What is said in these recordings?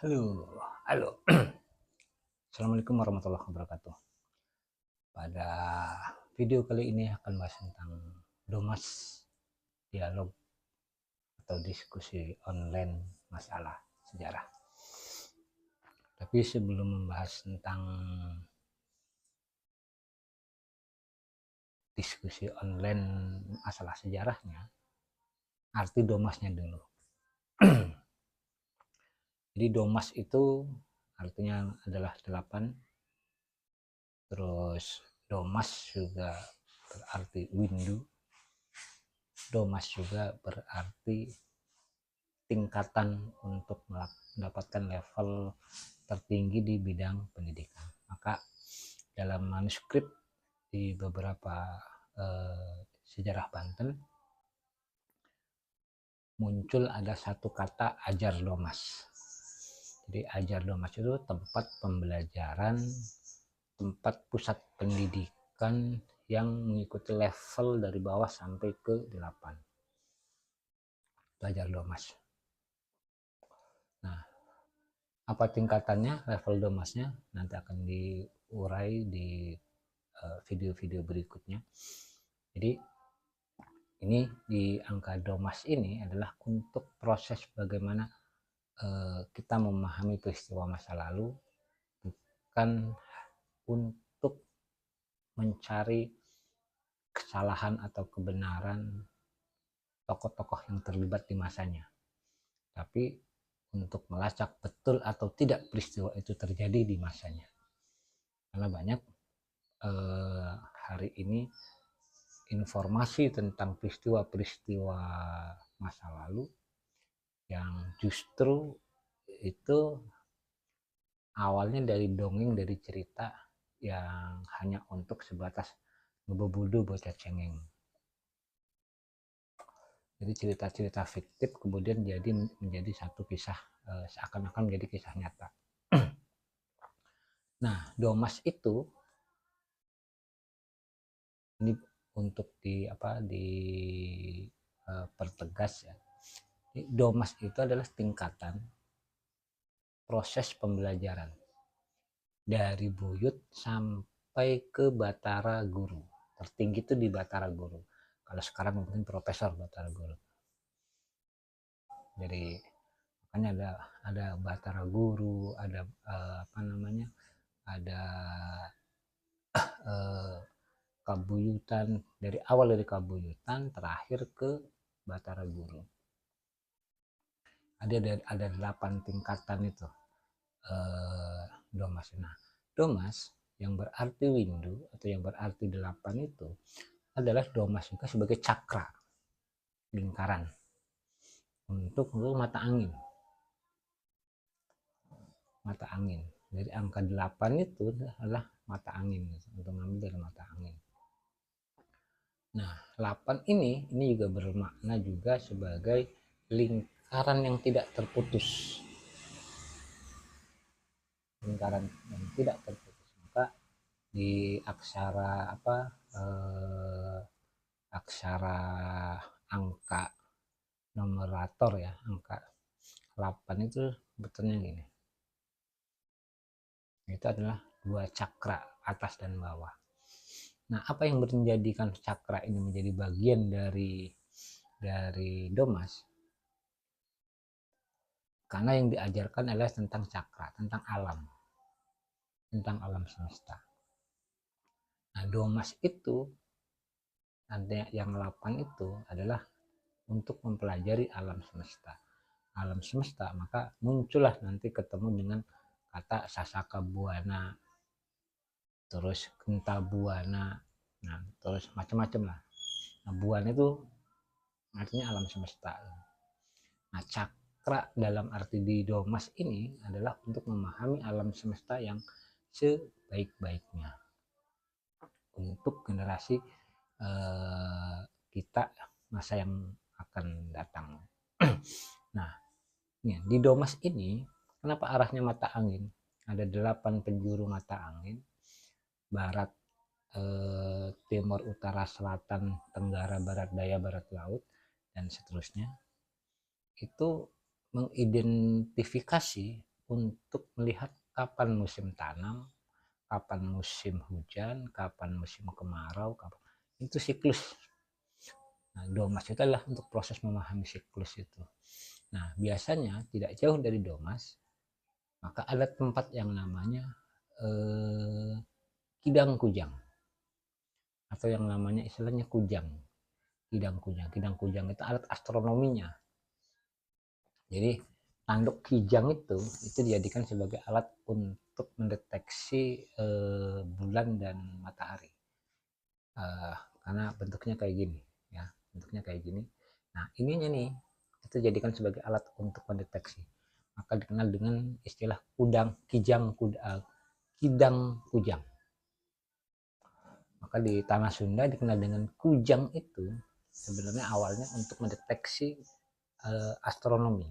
Halo, halo. Assalamualaikum warahmatullahi wabarakatuh. Pada video kali ini akan bahas tentang domas, dialog atau diskusi online masalah sejarah. Tapi sebelum membahas tentang diskusi online masalah sejarahnya, arti domasnya dulu. Jadi domas itu artinya adalah 8. Terus domas juga berarti window. Domas juga berarti tingkatan untuk mendapatkan level tertinggi di bidang pendidikan. Maka dalam manuskrip di beberapa sejarah Banten muncul ada satu kata ajar domas. Jadi ajar domas itu tempat pembelajaran, tempat pusat pendidikan yang mengikuti level dari bawah sampai ke 8. Ajar domas. Nah, apa tingkatannya, level domasnya nanti akan diurai di video-video berikutnya. Jadi ini di angka domas ini adalah untuk proses bagaimana kita memahami peristiwa masa lalu, bukan untuk mencari kesalahan atau kebenaran tokoh-tokoh yang terlibat di masanya, tapi untuk melacak betul atau tidak peristiwa itu terjadi di masanya. Karena banyak hari ini informasi tentang peristiwa-peristiwa masa lalu yang justru itu awalnya dari dongeng, dari cerita yang hanya untuk sebatas ngebebudu bocah cengeng. Jadi cerita-cerita fiktif kemudian menjadi satu kisah, seakan-akan menjadi kisah nyata. Nah, domas itu ini untuk pertegas ya. Domas itu adalah tingkatan proses pembelajaran dari buyut sampai ke Batara Guru. Tertinggi itu di Batara Guru. Kalau sekarang mungkin Profesor Batara Guru. Jadi makanya ada Batara Guru, ada ada Kabuyutan, dari awal dari Kabuyutan terakhir ke Batara Guru. Ada 8 tingkatan itu domas. Nah, domas yang berarti windu atau yang berarti 8 itu adalah domas juga sebagai cakra, lingkaran untuk mata angin. Mata angin. Jadi angka 8 itu adalah mata angin, untuk mengambil dari mata angin. Nah, 8 ini juga bermakna juga sebagai lingkaran yang tidak terputus. Lingkaran yang tidak terputus. Maka di aksara aksara angka numerator ya, angka 8 itu betulnya gini. Itu adalah 2 cakra atas dan bawah. Nah, apa yang menjadikan cakra ini menjadi bagian dari domas? Karena yang diajarkan adalah tentang cakra, tentang alam semesta. Nah, domas itu nanti yang 8 itu adalah untuk mempelajari alam semesta. Alam semesta, maka muncullah nanti ketemu dengan kata Sasaka Buana, terus Genta Buana, nah terus macam-macam lah. Nah, buana itu artinya alam semesta. Nah, cakra dalam arti di domas ini adalah untuk memahami alam semesta yang sebaik-baiknya untuk generasi kita masa yang akan datang. Nah, di domas ini kenapa arahnya mata angin? Ada 8 penjuru mata angin, barat, timur, utara, selatan, tenggara, barat, daya, barat laut, dan seterusnya. Itu mengidentifikasi untuk melihat kapan musim tanam, kapan musim hujan, kapan musim kemarau, itu siklus. Nah, 2 Mas itu adalah untuk proses memahami siklus itu. Nah, biasanya tidak jauh dari 2 Mas, maka ada tempat yang namanya kidang kujang, atau yang namanya istilahnya kujang. Kidang kujang itu alat astronominya. Jadi tanduk kijang itu dijadikan sebagai alat untuk mendeteksi bulan dan matahari. Karena bentuknya kayak gini, ya, bentuknya kayak gini. Nah, ininya nih itu dijadikan sebagai alat untuk mendeteksi. Maka dikenal dengan istilah kidang kujang. Maka di tanah Sunda dikenal dengan kujang itu sebenarnya awalnya untuk mendeteksi astronomi.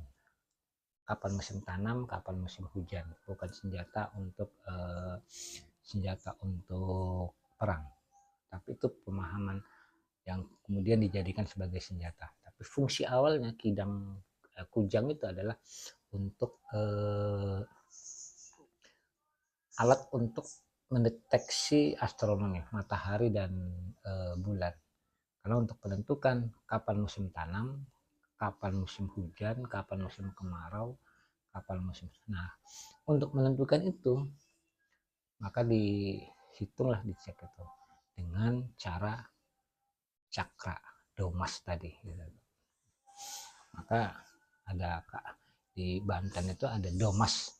Kapan musim tanam, kapan musim hujan, bukan senjata untuk perang. Tapi itu pemahaman yang kemudian dijadikan sebagai senjata. Tapi fungsi awalnya kidang kujang itu adalah untuk alat untuk mendeteksi astronomi, matahari dan bulan. Karena untuk menentukan kapan musim tanam, kapan musim hujan, kapan musim kemarau, kapan musim. Nah, untuk menentukan itu, maka dihitunglah, dicek itu dengan cara cakra domas tadi. Gitu. Maka ada di Banten itu ada domas,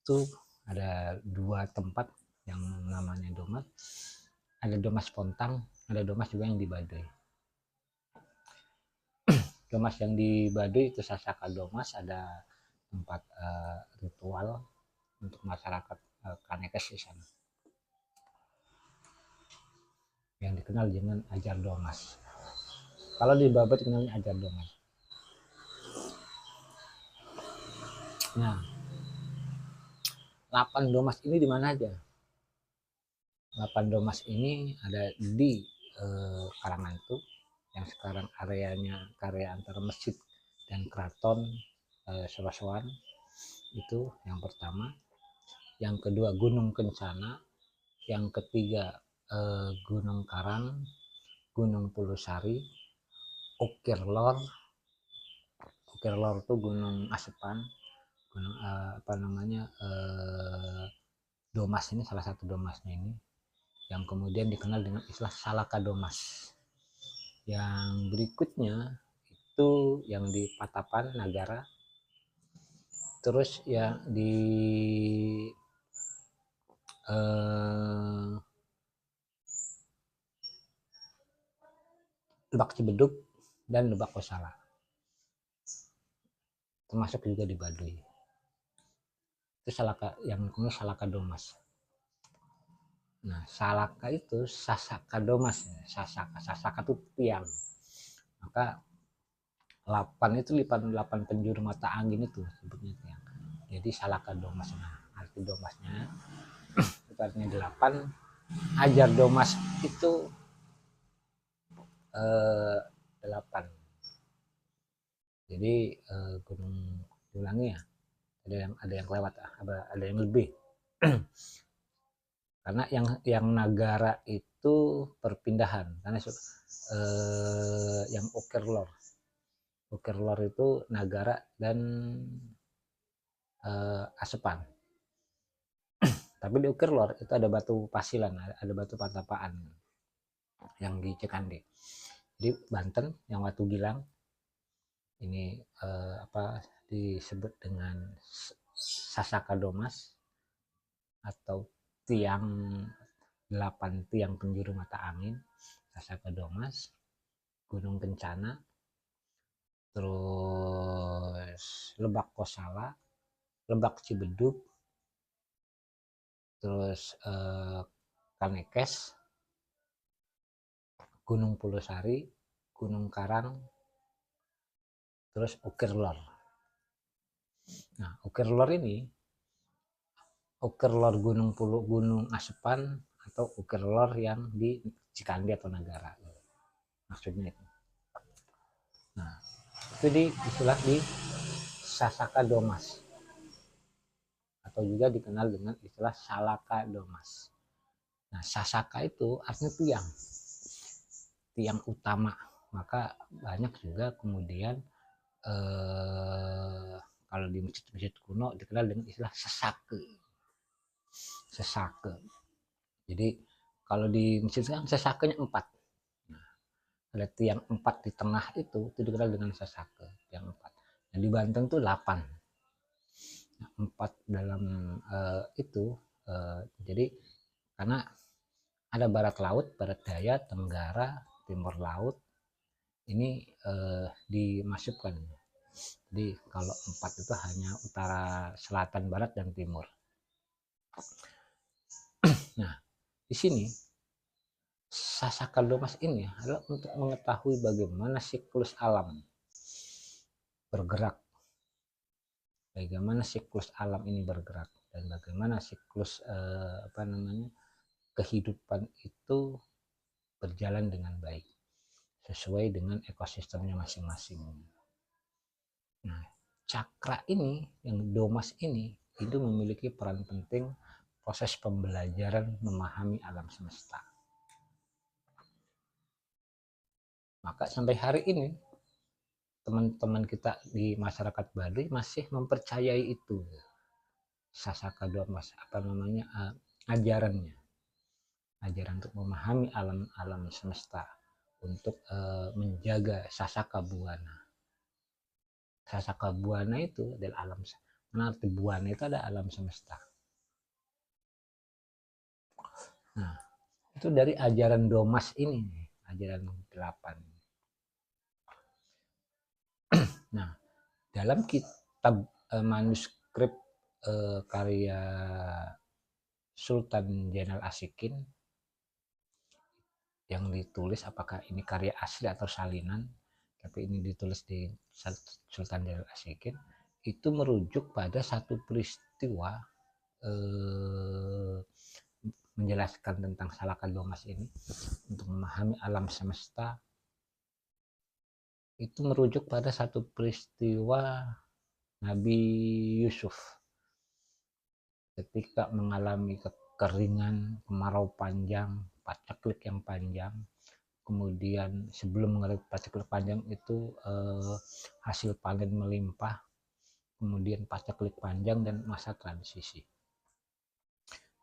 itu ada 2 tempat yang namanya domas. Ada domas Pontang, ada domas juga yang di Baduy. Domas yang di Baduy itu Sasaka Domas, ada tempat ritual untuk masyarakat Kanekes di sana yang dikenal dengan ajar domas. Kalau di Babat dikenalnya ajar domas. Nah, 8 domas ini di mana aja? 8 domas ini ada di Karangantu, yang sekarang areanya area antara masjid dan keraton Serosoan, itu yang pertama. Yang kedua Gunung Kencana, yang ketiga Gunung Karang, Gunung Pulusari, Ukir Lor itu Gunung Asepan, gunung domas ini salah satu domasnya ini, yang kemudian dikenal dengan istilah Salaka Domas. Yang berikutnya itu yang di Patapan Nagara, terus ya di Lebak Cibeduk dan Lebak Kosala, termasuk juga di Baduy. Itu Salaka, yang namanya Salaka Domas. Nah, Salaka itu Sasaka Domas, Sasaka itu tiang. Maka 8 itu 8 penjuru mata angin itu sebutnya tiang. Jadi Salaka Domas. Nah, arti domasnya itu artinya 8. Ajar domas itu 8. Jadi gunung diulangi ya. Ada yang lewat, ada yang lebih. Karena yang Nagara itu perpindahan, karena yang Ukir Lor itu Nagara dan Asepan. Tapi di Ukir Lor itu ada batu pasilan, ada batu patapaan yang di Cekande. Jadi Banten yang Watu Gilang ini disebut dengan Sasaka Domas atau tiang 8 tiang penjuru mata angin, Sasaka Domas, Gunung Kencana, terus Lebak Kosala, Lebak Cibeduk, terus Kanekes, Gunung Pulusari, Gunung Karang, terus Ukir Lor. Nah, Ukir Lor ini Ukir Lor Gunung Asepan atau Ukir Lor yang di Cikande atau Nagara, maksudnya itu. Nah, itu di istilah di Sasaka Domas. atau juga dikenal dengan istilah Salaka Domas. Nah, Sasaka itu artinya tiang utama. Maka banyak juga kemudian kalau di masjid-masjid kuno dikenal dengan istilah sesake. Jadi kalau di masjid kan sesakenya 4. Nah, ada tiang 4 di tengah itu dikenal dengan sesake, tiang 4. Nah, di Banten tuh 8. Nah, 4 dalam itu jadi karena ada barat laut, barat daya, tenggara, timur laut, ini dimasukkan. Jadi kalau 4 itu hanya utara, selatan, barat, dan timur. Nah, di sini Sasaka Domas ini adalah untuk mengetahui bagaimana siklus alam bergerak, bagaimana siklus alam ini bergerak, dan bagaimana siklus kehidupan itu berjalan dengan baik sesuai dengan ekosistemnya masing-masing. Nah, cakra ini, yang domas ini, itu memiliki peran penting proses pembelajaran memahami alam semesta. Maka sampai hari ini teman-teman kita di masyarakat Baduy masih mempercayai itu, Sasaka Domas, ajarannya, ajaran untuk memahami alam semesta, untuk menjaga Sasaka Buana. Sasaka Buana itu adalah alam, arti Buana itu ada alam semesta. Nah, itu dari ajaran Domas ini, ajaran 8. Nah, dalam kitab manuskrip karya Sultan Zainal Asikin yang ditulis, apakah ini karya asli atau salinan, tapi ini ditulis di Sultan Zainal Asikin, itu merujuk pada satu peristiwa menjelaskan tentang Salaka Domas ini untuk memahami alam semesta. Itu merujuk pada satu peristiwa Nabi Yusuf ketika mengalami kekeringan, kemarau panjang, paceklik yang panjang. Kemudian sebelum mengalami paceklik panjang itu hasil panen melimpah, kemudian paceklik panjang dan masa transisi.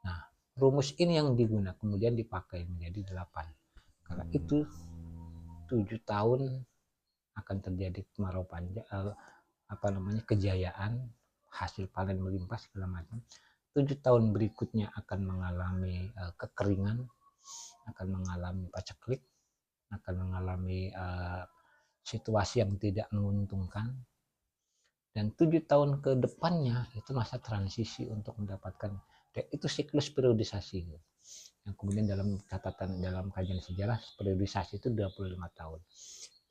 Nah, rumus ini yang digunakan kemudian dipakai menjadi 8. Karena itu 7 tahun akan terjadi kemarau panjang, kejayaan, hasil panen melimpah segala macam. 7 tahun berikutnya akan mengalami kekeringan, akan mengalami paceklik, akan mengalami situasi yang tidak menguntungkan. Dan 7 tahun ke depannya itu masa transisi untuk mendapatkan, itu siklus periodisasi. Yang kemudian dalam catatan, dalam kajian sejarah, periodisasi itu 25 tahun.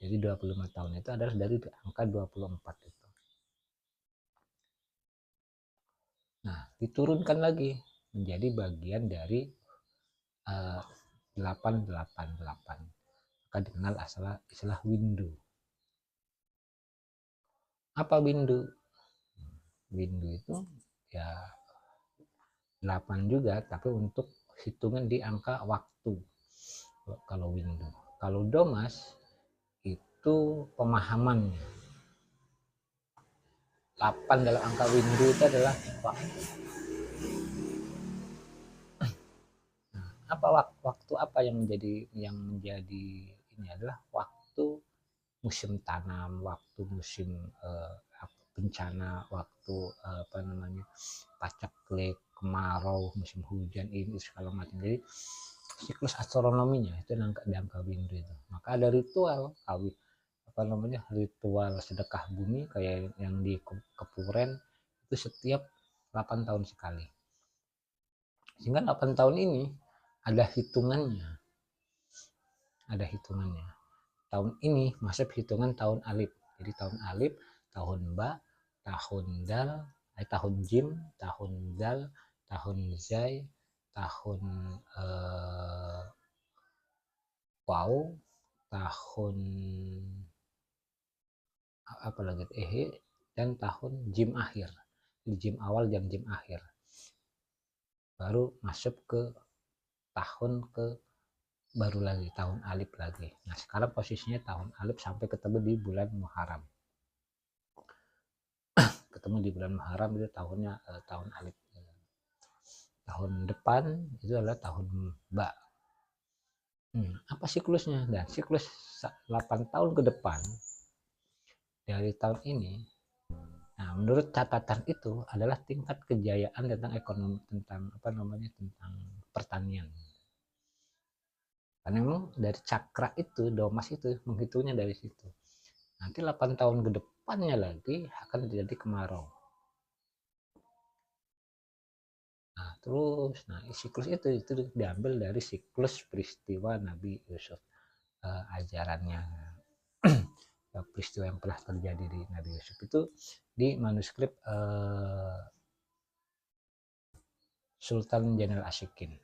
Jadi 25 tahun itu adalah dari angka 24 itu. Nah, diturunkan lagi menjadi bagian dari 888. Maka dikenal istilah windu. Apa windu? Windu itu ya 8 juga, tapi untuk hitungan di angka waktu. Kalau windu. Kalau domas itu pemahamannya. 8 dalam angka windu itu adalah waktu. Nah, waktu apa yang menjadi ini adalah waktu musim tanam, waktu musim bencana, waktu paceklik, kemarau, musim hujan, ini segala macam. Jadi siklus astronominya itu di angka windu itu. Maka ada ritual ritual sedekah bumi kayak yang di Kepuren itu setiap 8 tahun sekali. Sehingga 8 tahun ini ada hitungannya. Tahun ini masuk hitungan tahun alif. Jadi tahun alif, tahun ba, tahun dal, tahun jim, tahun dal, tahun zai, tahun waw, tahun dan tahun jim akhir. Jim awal dan jim akhir. baru masuk ke tahun ke baru lagi, tahun alif lagi. Nah sekarang posisinya tahun alif sampai ketemu di bulan Muharram. Ketemu di bulan Muharram itu tahunnya tahun alif. Tahun depan itu adalah tahun Ba. Apa siklusnya? Dan siklus 8 tahun ke depan dari tahun ini, nah menurut catatan itu adalah tingkat kejayaan tentang ekonomi, tentang tentang pertanian. Karena memang dari cakra itu, domas itu menghitungnya dari situ. Nanti 8 tahun ke depannya lagi akan terjadi kemarau. Nah, terus siklus itu diambil dari siklus peristiwa Nabi Yusuf, ajarannya. Peristiwa yang pernah terjadi di Nabi Yusuf itu di manuskrip Sultan Jainal Asyikin.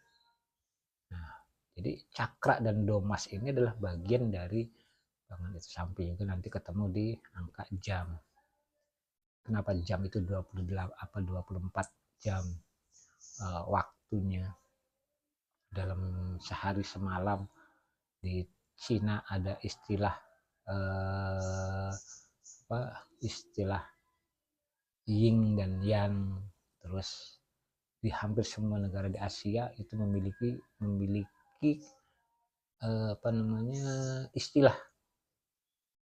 Nah, jadi cakra dan domas ini adalah bagian dari bangun itu, sampai juga nanti ketemu di angka jam. Kenapa jam itu 24 jam waktunya dalam sehari semalam. Di Cina ada istilah istilah yin dan yang. Terus di hampir semua negara di Asia itu memiliki istilah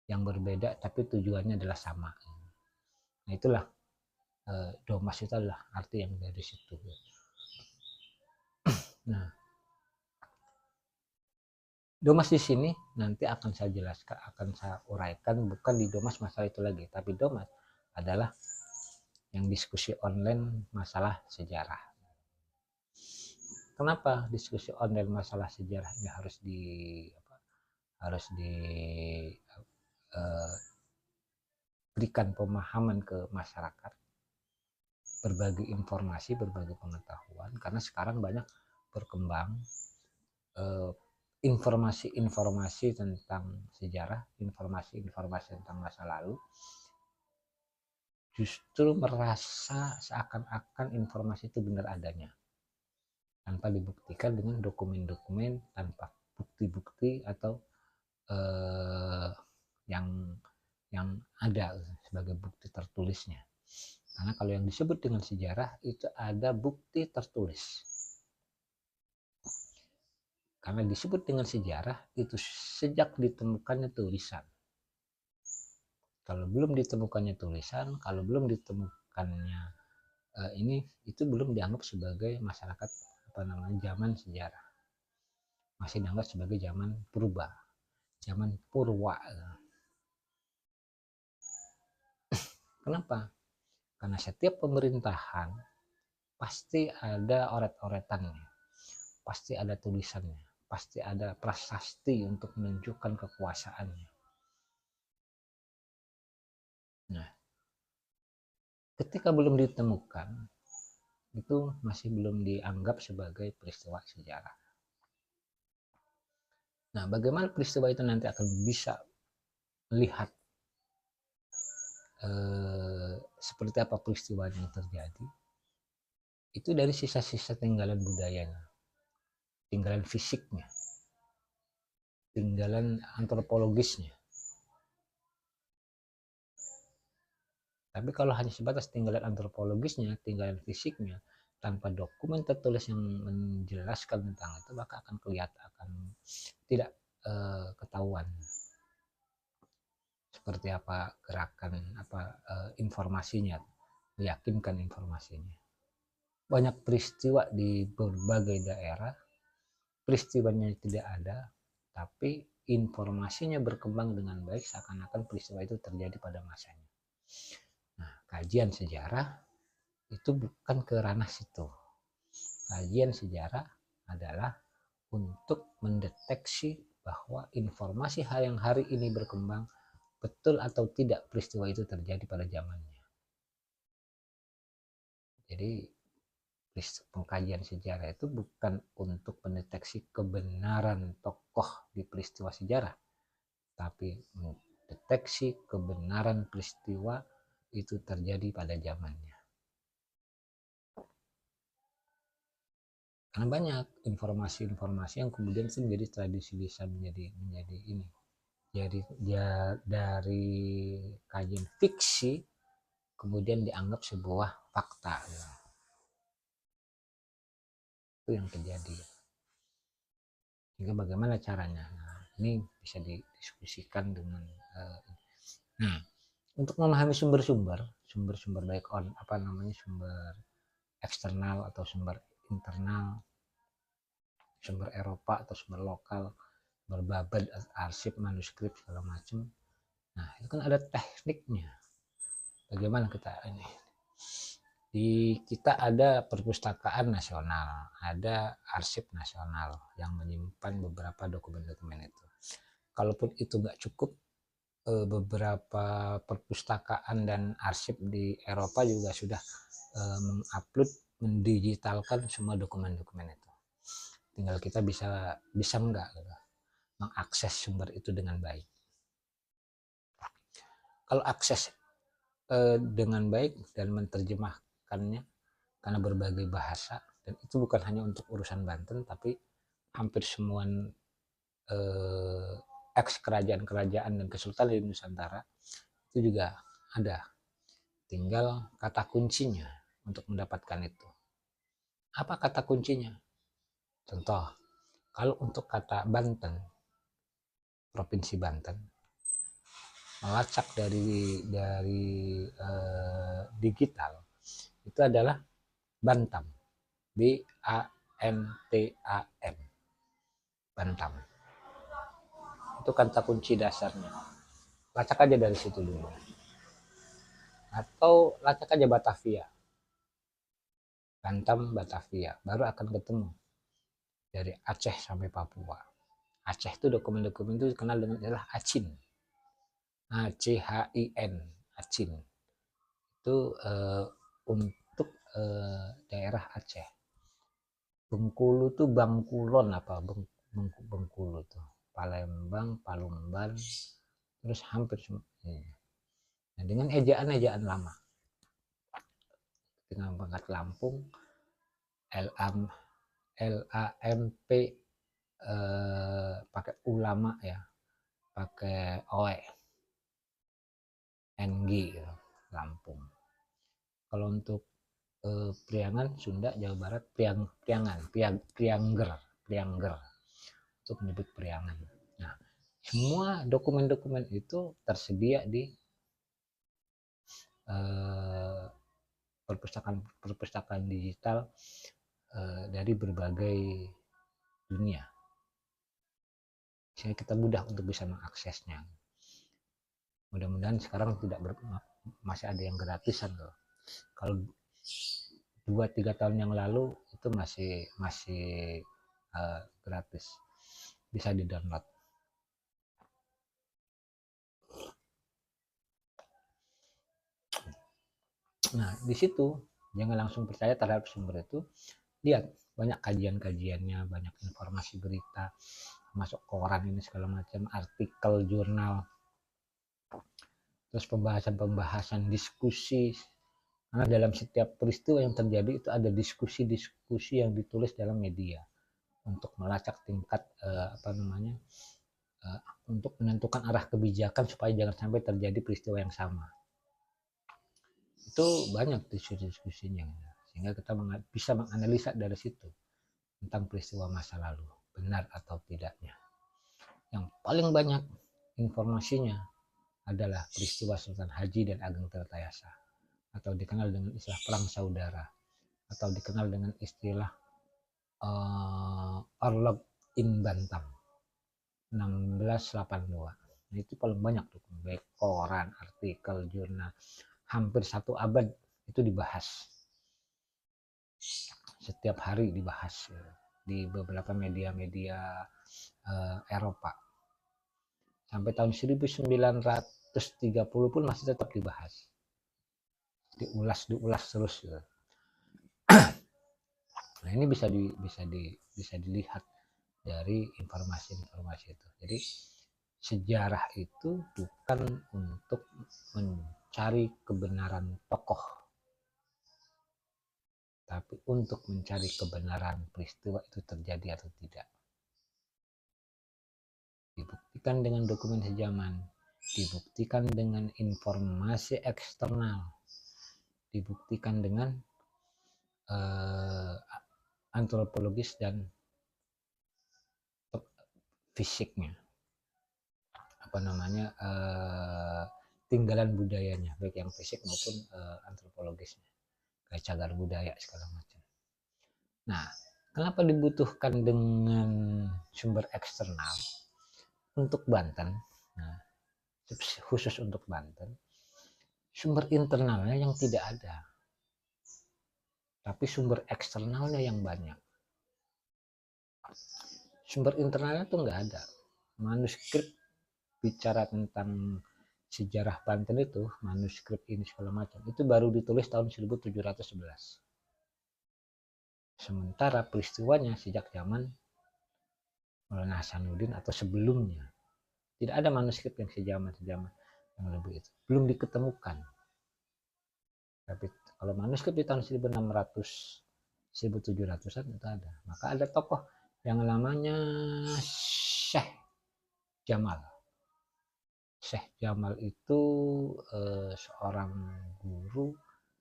yang berbeda tapi tujuannya adalah sama. Nah itulah domas itu adalah arti yang dari situ. Nah domas di sini nanti akan saya jelaskan, akan saya uraikan, bukan di domas masalah itu lagi, tapi domas adalah yang diskusi online masalah sejarah. Kenapa diskusi online masalah sejarah ini harus diberikan pemahaman ke masyarakat, berbagi informasi, berbagi pengetahuan, karena sekarang banyak berkembang informasi-informasi tentang sejarah, informasi-informasi tentang masa lalu, justru merasa seakan-akan informasi itu benar adanya, tanpa dibuktikan dengan dokumen-dokumen, tanpa bukti-bukti atau yang ada sebagai bukti tertulisnya. Karena kalau yang disebut dengan sejarah itu ada bukti tertulis. Karena disebut dengan sejarah itu sejak ditemukannya tulisan. Kalau belum ditemukannya tulisan, kalau belum ditemukannya itu belum dianggap sebagai masyarakat zaman sejarah. Masih dianggap sebagai zaman purba, zaman purwa. Kenapa? Karena setiap pemerintahan pasti ada oret-oretannya, pasti ada tulisannya, pasti ada prasasti untuk menunjukkan kekuasaannya. Nah, ketika belum ditemukan, itu masih belum dianggap sebagai peristiwa sejarah. Nah, bagaimana peristiwa itu nanti akan bisa melihat seperti apa peristiwa yang terjadi? Itu dari sisa-sisa tinggalan budayanya, tinggalan fisiknya, tinggalan antropologisnya. Tapi kalau hanya sebatas tinggalan antropologisnya, tinggalan fisiknya, tanpa dokumen tertulis yang menjelaskan tentang itu, maka akan kelihatan, akan tidak ketahuan seperti apa gerakan, informasinya, meyakinkan informasinya. Banyak peristiwa di berbagai daerah, peristiwanya tidak ada, tapi informasinya berkembang dengan baik seakan-akan peristiwa itu terjadi pada masanya. Nah, kajian sejarah itu bukan ke ranah situ. Kajian sejarah adalah untuk mendeteksi bahwa informasi hal yang hari ini berkembang betul atau tidak peristiwa itu terjadi pada zamannya. Jadi pengkajian sejarah itu bukan untuk mendeteksi kebenaran tokoh di peristiwa sejarah, tapi mendeteksi kebenaran peristiwa itu terjadi pada zamannya. Karena banyak informasi-informasi yang kemudian itu menjadi tradisi lisan, menjadi ini. Jadi dari kajian fiksi kemudian dianggap sebuah fakta. Ya. Itu yang terjadi. Sehingga bagaimana caranya? Nah, ini bisa didiskusikan dengan nah, untuk memahami sumber-sumber baik sumber eksternal atau sumber internal, sumber Eropa atau sumber lokal, berbabad, arsip, manuskrip segala macam. Nah, itu kan ada tekniknya. Bagaimana kita ini? Kita ada perpustakaan nasional, ada arsip nasional yang menyimpan beberapa dokumen-dokumen itu. Kalaupun itu nggak cukup, beberapa perpustakaan dan arsip di Eropa juga sudah mengupload, mendigitalkan semua dokumen-dokumen itu. Tinggal kita bisa nggak gitu, mengakses sumber itu dengan baik. Kalau akses dengan baik dan menerjemahkannya karena berbagai bahasa, dan itu bukan hanya untuk urusan Banten, tapi hampir semua eks kerajaan-kerajaan dan kesultanan di Nusantara itu juga ada. Tinggal kata kuncinya untuk mendapatkan itu. Apa kata kuncinya? Contoh, kalau untuk kata Banten, Provinsi Banten, melacak dari digital itu adalah Bantam, BANTAM, Bantam. Itu kata kunci dasarnya. Lacak aja dari situ dulu. Atau lacak aja Batavia, Bantam, Batavia, baru akan ketemu dari Aceh sampai Papua. Aceh itu dokumen-dokumen itu dikenal dengan istilah Acin, ACHIN, Acin. Itu untuk daerah Aceh. Bengkulu tuh Bangkulon apa Bengkulu tuh, Palembang, Palumban, terus hampir semua. Nah, dengan ejaan-ejaan lama, dengan pangkat Lampung, LAMP, pakai ulama ya, pakai OE, NG gitu, Lampung. Kalau untuk Priangan, Sunda, Jawa Barat, Priangger untuk menyebut Priangan. Nah, semua dokumen-dokumen itu tersedia di perpustakaan digital dari berbagai dunia, sehingga kita mudah untuk bisa mengaksesnya. Mudah-mudahan sekarang masih ada yang gratisan loh. Kalau 2-3 tahun yang lalu itu masih gratis, bisa di download. Nah, di situ jangan langsung percaya terhadap sumber itu. Lihat banyak kajian-kajiannya, banyak informasi berita, masuk koran ini segala macam, artikel jurnal, terus pembahasan diskusi. Karena dalam setiap peristiwa yang terjadi itu ada diskusi-diskusi yang ditulis dalam media untuk melacak tingkat untuk menentukan arah kebijakan supaya jangan sampai terjadi peristiwa yang sama. Itu banyak diskusi-diskusinya, sehingga kita bisa menganalisa dari situ tentang peristiwa masa lalu, benar atau tidaknya. Yang paling banyak informasinya adalah peristiwa Sultan Haji dan Ageng Tirtayasa, atau dikenal dengan istilah perang saudara, atau dikenal dengan istilah Orlog in Bantam 1682. Nah, itu paling banyak tuh, baik koran, artikel, jurnal, hampir 1 abad itu dibahas. Setiap hari dibahas di beberapa media-media Eropa. Sampai tahun 1930 pun masih tetap dibahas. Diulas terus gitu. Nah, ini bisa dilihat dari informasi-informasi itu. Jadi sejarah itu bukan untuk mencari kebenaran tokoh, tapi untuk mencari kebenaran peristiwa itu terjadi atau tidak. Dibuktikan dengan dokumen sejaman, dibuktikan dengan informasi eksternal, dibuktikan dengan antropologis dan fisiknya, tinggalan budayanya, baik yang fisik maupun antropologisnya, kayak cagar budaya segala macam. Nah, kenapa dibutuhkan dengan sumber eksternal untuk Banten? Nah, khusus untuk Banten, sumber internalnya yang tidak ada, tapi sumber eksternalnya yang banyak. Sumber internalnya tuh nggak ada. Manuskrip bicara tentang sejarah Banten itu, manuskrip ini segala macam, itu baru ditulis tahun 1711. Sementara peristiwanya sejak zaman Maulana Hasanuddin atau sebelumnya. Tidak ada manuskrip yang sejaman yang lebih itu. Belum diketemukan. Tapi kalau manuskrip di tahun 1600, 1700-an itu ada. Maka ada tokoh yang namanya Syekh Jamal. Syekh Jamal itu seorang guru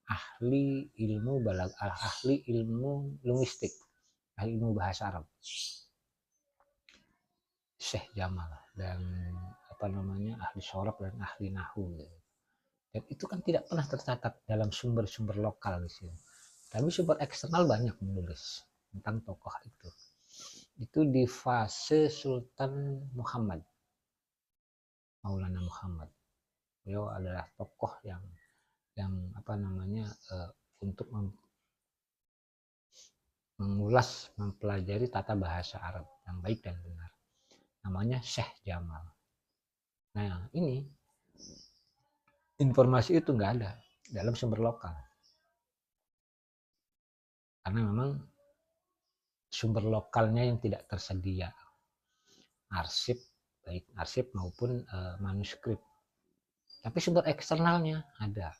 ahli ilmu linguistik, ahli ilmu bahasa Arab. Syekh Jamal, dan ahli sorab dan ahli nahu. Dan itu kan tidak pernah tercatat dalam sumber-sumber lokal di sini. Tapi sumber eksternal banyak menulis tentang tokoh itu. Itu di fase Sultan Muhammad, Maulana Muhammad. Beliau adalah tokoh yang untuk mengulas, mempelajari tata bahasa Arab yang baik dan benar. Namanya Syekh Jamal. Nah, ini informasi itu nggak ada dalam sumber lokal. Karena memang sumber lokalnya yang tidak tersedia. Arsip, baik arsip maupun manuskrip. Tapi sumber eksternalnya ada.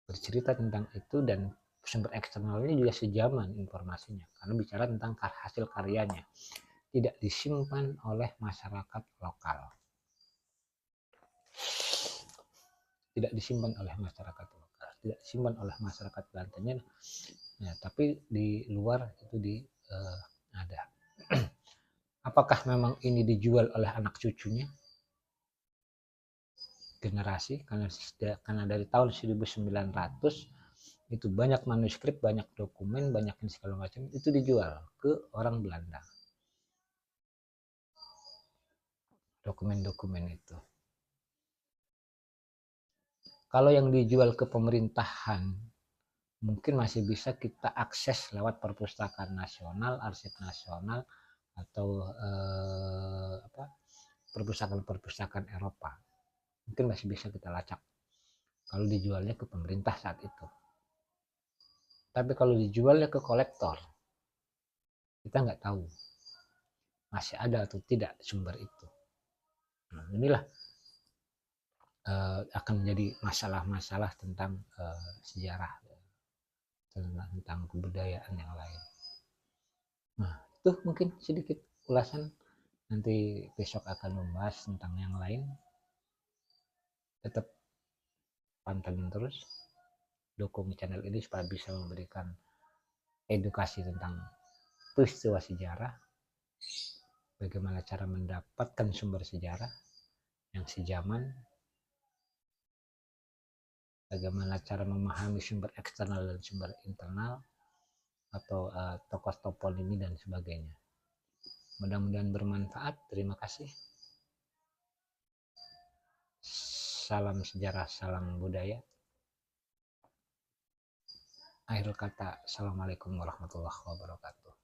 Bercerita tentang itu, dan sumber eksternalnya juga sejaman informasinya. Karena bicara tentang hasil karyanya. Tidak disimpan oleh masyarakat lokal. Tidak disimpan oleh masyarakat lokal. Tidak disimpan oleh masyarakat Bantennya. Ya, tapi di luar itu ada. Apakah memang ini dijual oleh anak cucunya? Generasi, karena dari tahun 1900 itu banyak manuskrip, banyak dokumen, banyak segala macam, itu dijual ke orang Belanda. Dokumen-dokumen itu. Kalau yang dijual ke pemerintahan, mungkin masih bisa kita akses lewat perpustakaan nasional, arsip nasional, atau perpustakaan Eropa. Mungkin masih bisa kita lacak kalau dijualnya ke pemerintah saat itu. Tapi kalau dijualnya ke kolektor, kita nggak tahu masih ada atau tidak sumber itu. Nah, inilah akan menjadi masalah-masalah tentang sejarah, tentang kebudayaan yang lain. Nah, itu mungkin sedikit ulasan. Nanti besok akan membahas tentang yang lain. Tetap pantengin terus, dukung channel ini supaya bisa memberikan edukasi tentang peristiwa sejarah, bagaimana cara mendapatkan sumber sejarah yang sejaman, bagaimana cara memahami sumber eksternal dan sumber internal, atau tokoh toponimi dan sebagainya. Mudah-mudahan bermanfaat. Terima kasih. Salam sejarah, salam budaya. Akhir kata, assalamualaikum warahmatullahi wabarakatuh.